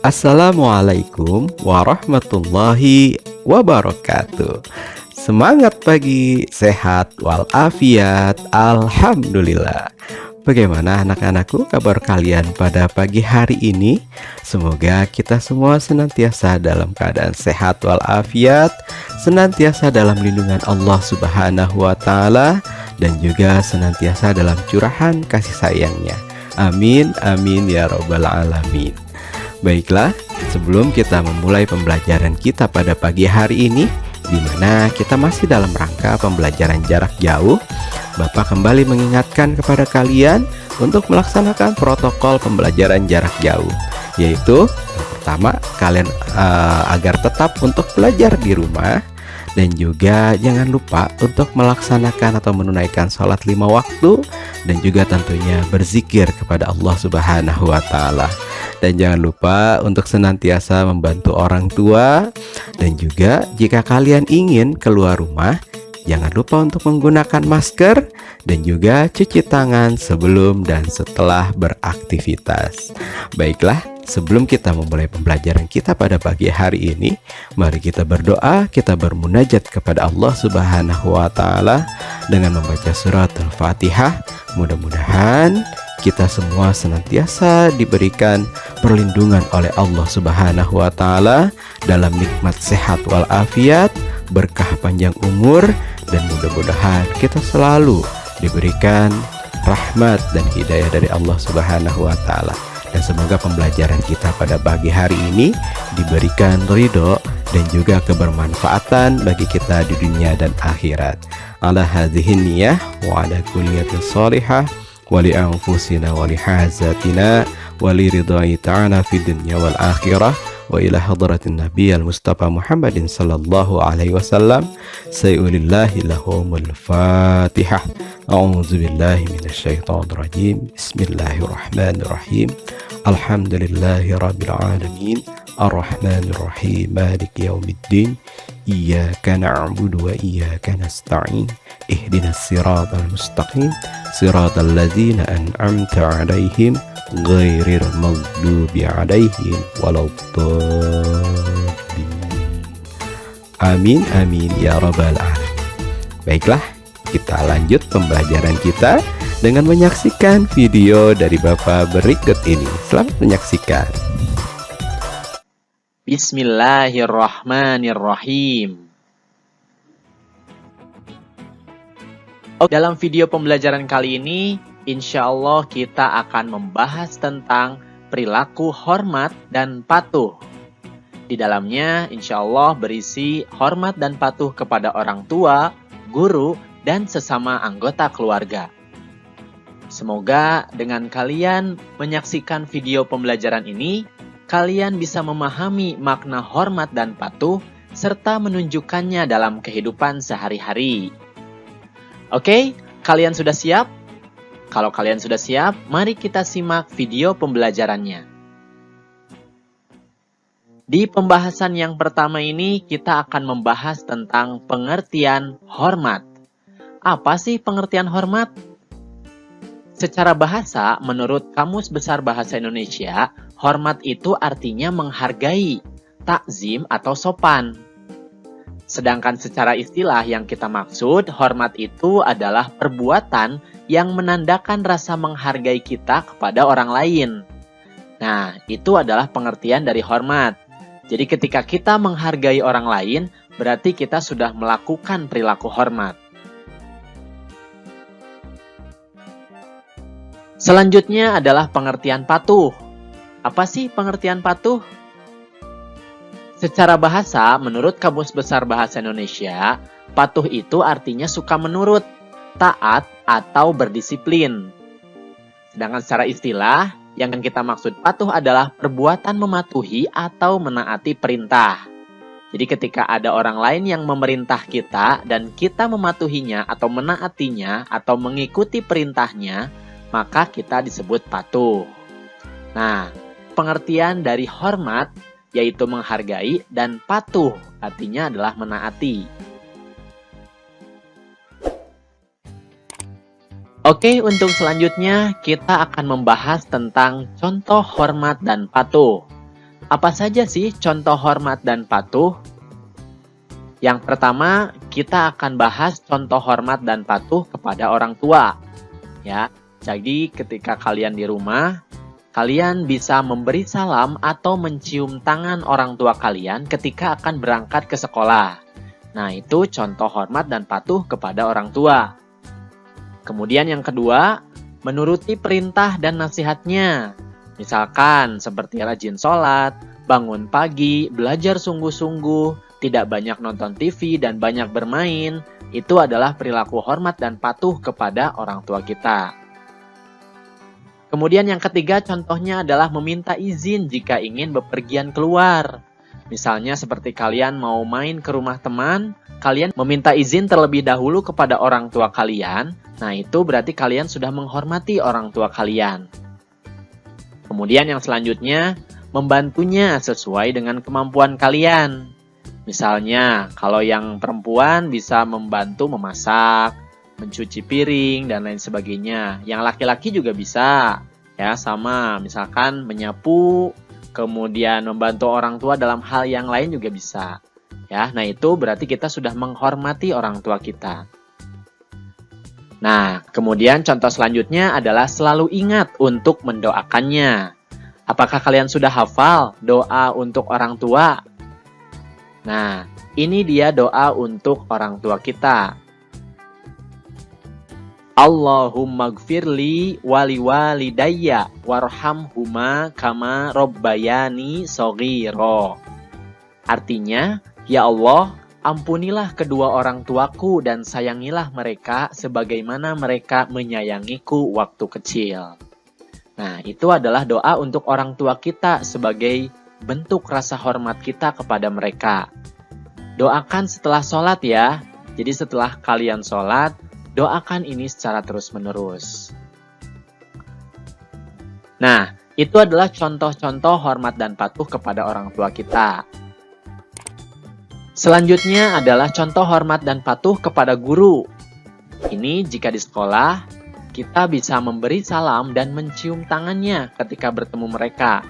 Assalamualaikum warahmatullahi wabarakatuh. Semangat pagi, sehat walafiat, alhamdulillah. Bagaimana anak-anakku kabar kalian pada pagi hari ini? Semoga kita semua senantiasa dalam keadaan sehat walafiat, senantiasa dalam lindungan Allah Subhanahu wa taala, dan juga senantiasa dalam curahan kasih sayangnya. Amin amin ya rabbal alamin. Baiklah, sebelum kita memulai pembelajaran kita pada pagi hari ini, di mana kita masih dalam rangka pembelajaran jarak jauh, Bapak kembali mengingatkan kepada kalian untuk melaksanakan protokol pembelajaran jarak jauh, yaitu yang pertama, kalian agar tetap untuk belajar di rumah, dan juga jangan lupa untuk melaksanakan atau menunaikan sholat 5 waktu, dan juga tentunya berzikir kepada Allah Subhanahu wa taala. Dan jangan lupa untuk senantiasa membantu orang tua, dan juga jika kalian ingin keluar rumah, jangan lupa untuk menggunakan masker dan juga cuci tangan sebelum dan setelah beraktivitas. Baiklah, sebelum kita memulai pembelajaran kita pada pagi hari ini, mari kita berdoa, kita bermunajat kepada Allah Subhanahu wa taala dengan membaca surat Al-Fatihah. Mudah-mudahan kita semua senantiasa diberikan perlindungan oleh Allah Subhanahu wa taala dalam nikmat sehat walafiat, berkah panjang umur, dan mudah-mudahan kita selalu diberikan rahmat dan hidayah dari Allah Subhanahu wa taala. Dan semoga pembelajaran kita pada pagi hari ini diberikan ridho dan juga kebermanfaatan bagi kita di dunia dan akhirat. Ala hadhihi niyah wa ala kulliyatin shalihah wa li anfusina wa li hazatina wa li ridai ta'ala fid dunya wal akhirah wa ila hadratin nabiy al-mustafa Muhammadin sallallahu alaihi wasallam. Sayulillahi lahumul fatihah. A'udzu billahi minasyaitonir rajim. Bismillahirrahmanirrahim. Alhamdulillahi rabbil alamin. Arrahmanir rahim. Maliki yaumiddin. Iyyaka na'budu wa iyyaka nasta'in. Ihdinas siratal mustaqim. Siratal ladzina an'amta 'alaihim ghairil maghdubi 'alaihim waladdallin. Amin amin ya rabbal alamin. Baiklah, kita lanjut pembelajaran kita dengan menyaksikan video dari Bapak berikut ini. Selamat menyaksikan. Bismillahirrahmanirrahim. Dalam video pembelajaran kali ini, insya Allah kita akan membahas tentang perilaku hormat dan patuh. Di dalamnya insya Allah berisi hormat dan patuh kepada orang tua, guru, dan sesama anggota keluarga. Semoga dengan kalian menyaksikan video pembelajaran ini, kalian bisa memahami makna hormat dan patuh serta menunjukkannya dalam kehidupan sehari-hari. Oke, kalian sudah siap? Kalau kalian sudah siap, mari kita simak video pembelajarannya. Di pembahasan yang pertama ini, kita akan membahas tentang pengertian hormat. Apa sih pengertian hormat? Secara bahasa, menurut Kamus Besar Bahasa Indonesia, hormat itu artinya menghargai, takzim atau sopan. Sedangkan secara istilah yang kita maksud, hormat itu adalah perbuatan yang menandakan rasa menghargai kita kepada orang lain. Nah, itu adalah pengertian dari hormat. Jadi ketika kita menghargai orang lain, berarti kita sudah melakukan perilaku hormat. Selanjutnya adalah pengertian patuh. Apa sih pengertian patuh? Secara bahasa, menurut Kamus Besar Bahasa Indonesia, patuh itu artinya suka menurut, taat, atau berdisiplin. Sedangkan secara istilah, yang kita maksud patuh adalah perbuatan mematuhi atau menaati perintah. Jadi ketika ada orang lain yang memerintah kita dan kita mematuhinya atau menaatinya atau mengikuti perintahnya, maka kita disebut patuh. Nah, pengertian dari hormat yaitu menghargai dan patuh artinya adalah menaati. Oke, untuk selanjutnya kita akan membahas tentang contoh hormat dan patuh. Apa saja sih contoh hormat dan patuh? Yang pertama, kita akan bahas contoh hormat dan patuh kepada orang tua. Ya, jadi ketika kalian di rumah, kalian bisa memberi salam atau mencium tangan orang tua kalian ketika akan berangkat ke sekolah. Nah, itu contoh hormat dan patuh kepada orang tua. Kemudian yang kedua, menuruti perintah dan nasihatnya. Misalkan seperti rajin sholat, bangun pagi, belajar sungguh-sungguh, tidak banyak nonton TV dan banyak bermain. Itu adalah perilaku hormat dan patuh kepada orang tua kita. Kemudian yang ketiga contohnya adalah meminta izin jika ingin bepergian keluar. Misalnya seperti kalian mau main ke rumah teman, kalian meminta izin terlebih dahulu kepada orang tua kalian. Nah, itu berarti kalian sudah menghormati orang tua kalian. Kemudian yang selanjutnya, membantunya sesuai dengan kemampuan kalian. Misalnya, kalau yang perempuan bisa membantu memasak, mencuci piring, dan lain sebagainya. Yang laki-laki juga bisa, ya sama. Misalkan menyapu, kemudian membantu orang tua dalam hal yang lain juga bisa. Ya, nah itu berarti kita sudah menghormati orang tua kita. Nah, kemudian contoh selanjutnya adalah selalu ingat untuk mendoakannya. Apakah kalian sudah hafal doa untuk orang tua? Nah, ini dia doa untuk orang tua kita. Allahumma gfirli wali walidayya warhamhuma kama robbayani shogiro. Artinya, ya Allah, ampunilah kedua orang tuaku dan sayangilah mereka sebagaimana mereka menyayangiku waktu kecil. Nah, itu adalah doa untuk orang tua kita sebagai bentuk rasa hormat kita kepada mereka. Doakan setelah sholat ya. Jadi setelah kalian sholat, doakan ini secara terus-menerus. Nah, itu adalah contoh-contoh hormat dan patuh kepada orang tua kita. Selanjutnya adalah contoh hormat dan patuh kepada guru. Ini jika di sekolah, kita bisa memberi salam dan mencium tangannya ketika bertemu mereka.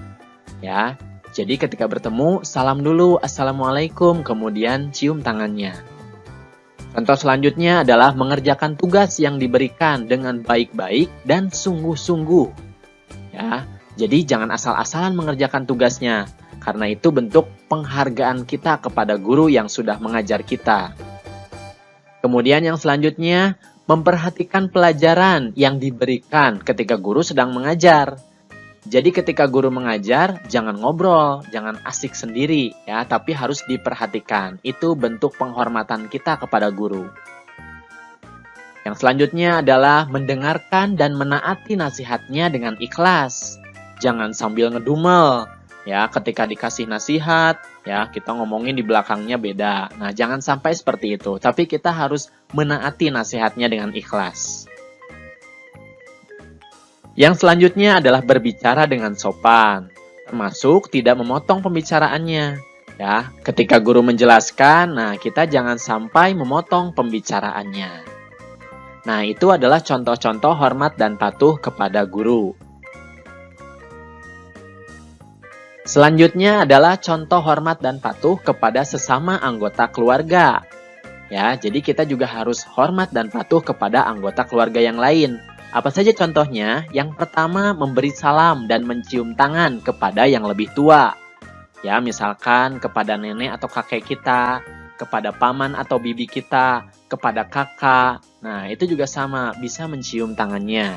Ya, jadi ketika bertemu, salam dulu, Assalamualaikum, kemudian cium tangannya. Contoh selanjutnya adalah mengerjakan tugas yang diberikan dengan baik-baik dan sungguh-sungguh. Ya, jadi jangan asal-asalan mengerjakan tugasnya. Karena itu bentuk penghargaan kita kepada guru yang sudah mengajar kita. Kemudian yang selanjutnya, memperhatikan pelajaran yang diberikan ketika guru sedang mengajar. Jadi ketika guru mengajar, jangan ngobrol, jangan asik sendiri, ya, tapi harus diperhatikan. Itu bentuk penghormatan kita kepada guru. Yang selanjutnya adalah mendengarkan dan menaati nasihatnya dengan ikhlas. Jangan sambil ngedumel. Ya, ketika dikasih nasihat, ya kita ngomongin di belakangnya beda. Nah, jangan sampai seperti itu. Tapi kita harus menaati nasihatnya dengan ikhlas. Yang selanjutnya adalah berbicara dengan sopan, termasuk tidak memotong pembicaraannya. Ya, ketika guru menjelaskan, nah kita jangan sampai memotong pembicaraannya. Nah, itu adalah contoh-contoh hormat dan patuh kepada guru. Selanjutnya adalah contoh hormat dan patuh kepada sesama anggota keluarga. Ya, jadi kita juga harus hormat dan patuh kepada anggota keluarga yang lain. Apa saja contohnya? Yang pertama, memberi salam dan mencium tangan kepada yang lebih tua. Ya, misalkan kepada nenek atau kakek kita, kepada paman atau bibi kita, kepada kakak. Nah, itu juga sama, bisa mencium tangannya.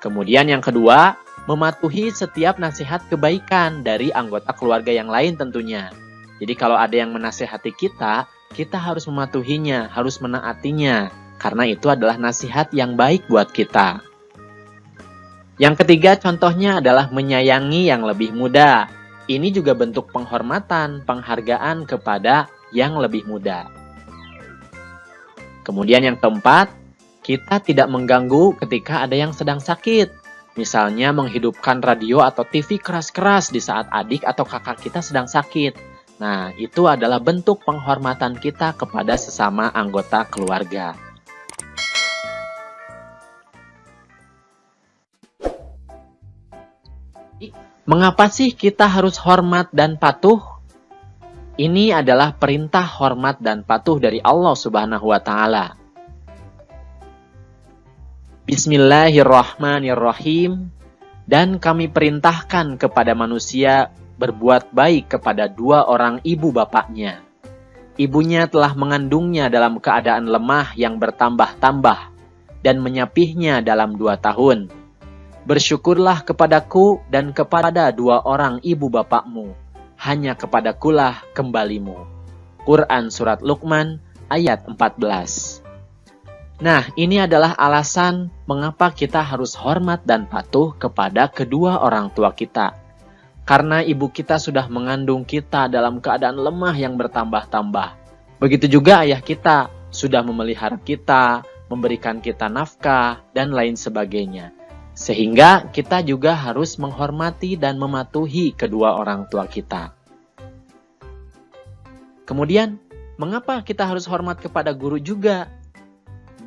Kemudian yang kedua, mematuhi setiap nasihat kebaikan dari anggota keluarga yang lain tentunya. Jadi kalau ada yang menasihati kita, kita harus mematuhinya, harus menaatinya. Karena itu adalah nasihat yang baik buat kita. Yang ketiga contohnya adalah menyayangi yang lebih muda. Ini juga bentuk penghormatan, penghargaan kepada yang lebih muda. Kemudian yang keempat, kita tidak mengganggu ketika ada yang sedang sakit. Misalnya menghidupkan radio atau TV keras-keras di saat adik atau kakak kita sedang sakit. Nah, itu adalah bentuk penghormatan kita kepada sesama anggota keluarga. Mengapa sih kita harus hormat dan patuh? Ini adalah perintah hormat dan patuh dari Allah Subhanahu wa Ta'ala. Bismillahirrahmanirrahim. Dan kami perintahkan kepada manusia berbuat baik kepada dua orang ibu bapaknya. Ibunya telah mengandungnya dalam keadaan lemah yang bertambah-tambah dan menyapihnya dalam 2 tahun. Bersyukurlah kepadaku dan kepada dua orang ibu bapakmu. Hanya kepadakulah kembalimu. Quran Surat Luqman ayat 14. Nah, ini adalah alasan mengapa kita harus hormat dan patuh kepada kedua orang tua kita. Karena ibu kita sudah mengandung kita dalam keadaan lemah yang bertambah-tambah. Begitu juga ayah kita sudah memelihara kita, memberikan kita nafkah, dan lain sebagainya. Sehingga kita juga harus menghormati dan mematuhi kedua orang tua kita. Kemudian, mengapa kita harus hormat kepada guru juga?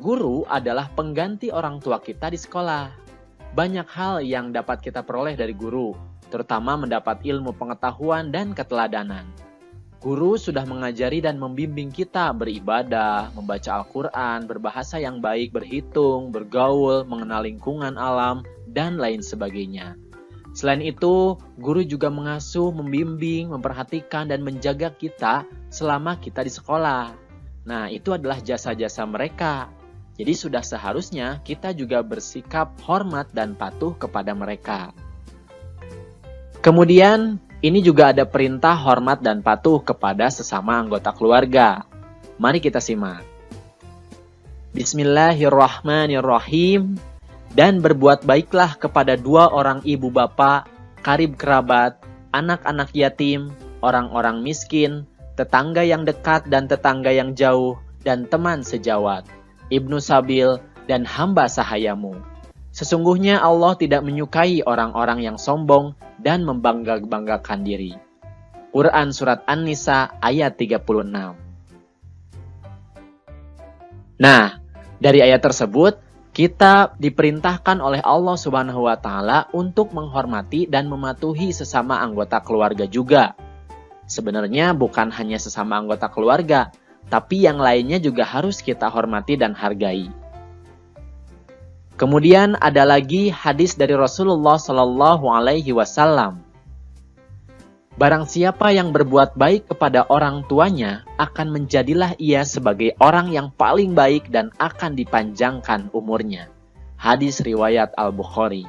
Guru adalah pengganti orang tua kita di sekolah. Banyak hal yang dapat kita peroleh dari guru, terutama mendapat ilmu pengetahuan dan keteladanan. Guru sudah mengajari dan membimbing kita beribadah, membaca Al-Quran, berbahasa yang baik, berhitung, bergaul, mengenal lingkungan alam, dan lain sebagainya. Selain itu, guru juga mengasuh, membimbing, memperhatikan, dan menjaga kita selama kita di sekolah. Nah, itu adalah jasa-jasa mereka. Jadi sudah seharusnya kita juga bersikap hormat dan patuh kepada mereka. Kemudian, ini juga ada perintah hormat dan patuh kepada sesama anggota keluarga. Mari kita simak. Bismillahirrahmanirrahim. Dan berbuat baiklah kepada dua orang ibu bapak, karib kerabat, anak-anak yatim, orang-orang miskin, tetangga yang dekat dan tetangga yang jauh, dan teman sejawat, Ibnu Sabil, dan hamba sahayamu. Sesungguhnya Allah tidak menyukai orang-orang yang sombong dan membangga-banggakan diri. Quran Surat An-Nisa ayat 36. Nah, dari ayat tersebut, kita diperintahkan oleh Allah Subhanahu wa Ta'ala untuk menghormati dan mematuhi sesama anggota keluarga juga. Sebenarnya bukan hanya sesama anggota keluarga, tapi yang lainnya juga harus kita hormati dan hargai. Kemudian ada lagi hadis dari Rasulullah Shallallahu Alaihi Wasallam. Barang siapa yang berbuat baik kepada orang tuanya, akan menjadilah ia sebagai orang yang paling baik dan akan dipanjangkan umurnya. Hadis riwayat Al-Bukhari.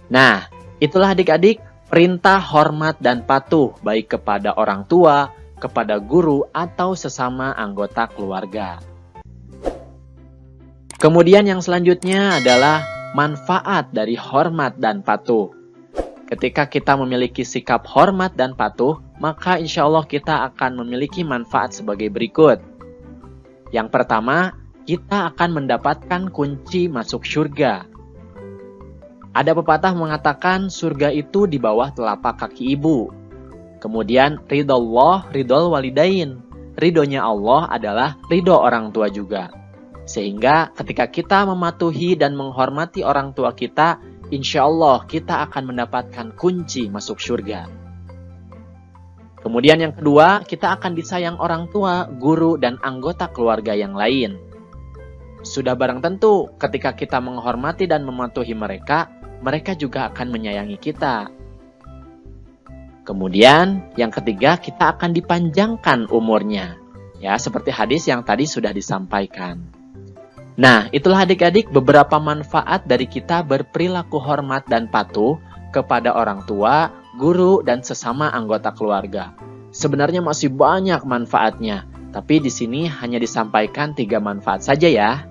Nah, itulah adik-adik perintah hormat dan patuh baik kepada orang tua, kepada guru, atau sesama anggota keluarga. Kemudian yang selanjutnya adalah manfaat dari hormat dan patuh. Ketika kita memiliki sikap hormat dan patuh, maka insya Allah kita akan memiliki manfaat sebagai berikut. Yang pertama, kita akan mendapatkan kunci masuk surga. Ada pepatah mengatakan surga itu di bawah telapak kaki ibu. Kemudian ridho Allah, ridho walidain. Ridhonya Allah adalah ridho orang tua juga. Sehingga ketika kita mematuhi dan menghormati orang tua kita, insya Allah kita akan mendapatkan kunci masuk surga. Kemudian yang kedua, kita akan disayang orang tua, guru, dan anggota keluarga yang lain. Sudah barang tentu ketika kita menghormati dan mematuhi mereka, mereka juga akan menyayangi kita. Kemudian yang ketiga, kita akan dipanjangkan umurnya. Ya, seperti hadis yang tadi sudah disampaikan. Nah, itulah adik-adik beberapa manfaat dari kita berperilaku hormat dan patuh kepada orang tua, guru, dan sesama anggota keluarga. Sebenarnya masih banyak manfaatnya, tapi di sini hanya disampaikan 3 manfaat saja ya.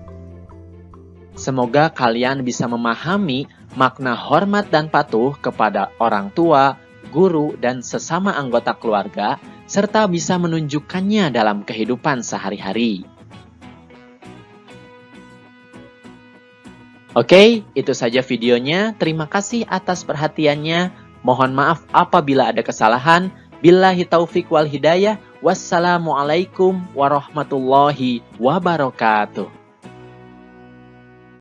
Semoga kalian bisa memahami makna hormat dan patuh kepada orang tua, guru, dan sesama anggota keluarga, serta bisa menunjukkannya dalam kehidupan sehari-hari. Oke, itu saja videonya. Terima kasih atas perhatiannya. Mohon maaf apabila ada kesalahan. Billahi taufik wal hidayah. Wassalamualaikum warahmatullahi wabarakatuh.